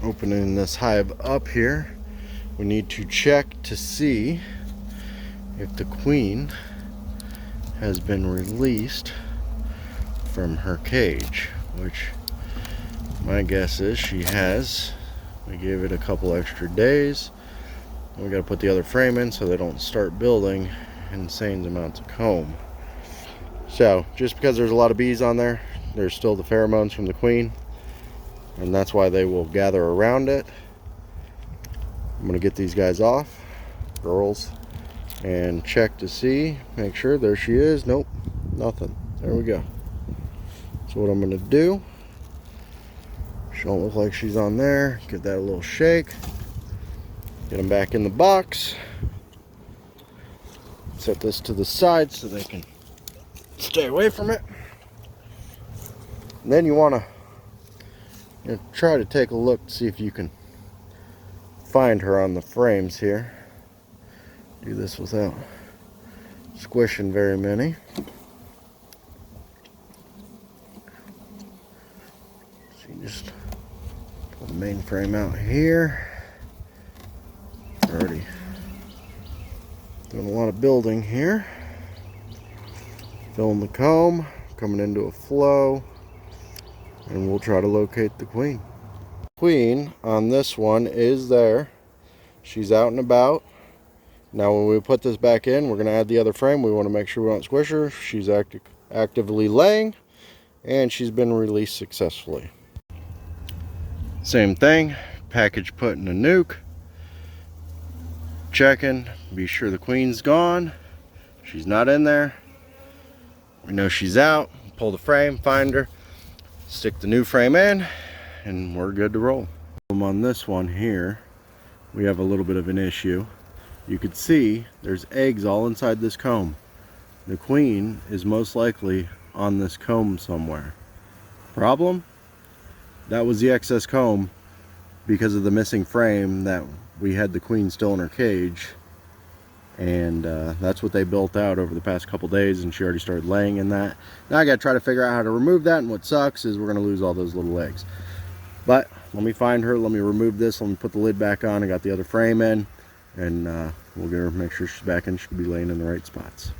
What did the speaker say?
Opening this hive up here, we need to check to see if the queen has been released from her cage, which my guess is she has. We gave it a couple extra days. We got to put the other frame in so they don't start building insane amounts of comb. So just because there's a lot of bees on there, there's still the pheromones from the queen, and that's why they will gather around it. I'm gonna get these guys off, girls, and check to see, make sure. There she is. Nope, nothing. There we go. So what I'm gonna do, she don't look like she's on there. Give that a little shake. Get them back in the box. Set this to the side so they can stay away from it. And then you want to try to take a look to see if you can find her on the frames here. Do this without squishing very many. So you just pull the main frame out here. Already doing a lot of building here. Filling the comb, coming into a flow, and we'll try to locate the queen. Queen on this one is there. She's out and about. Now when we put this back in, we're going to add the other frame. We want to make sure we don't squish her. She's actively laying, and she's been released successfully. Same thing, package put in a nuke. Checking, be sure the queen's gone. She's not in there. We know she's out. Pull the frame, find her, stick the new frame in, and we're good to roll. On this one here, we have a little bit of an issue. You could see there's eggs all inside this comb. The queen is most likely on this comb somewhere. Problem? That was the excess comb because of the missing frame that we had the queen still in her cage, and that's what they built out over the past couple days, and she already started laying in that. Now I gotta try to figure out how to remove that, and what sucks is we're gonna lose all those little eggs. But let me find her, let me remove this, let me put the lid back on. I got the other frame in, and we'll get her, make sure she's back in. She can be laying in the right spots.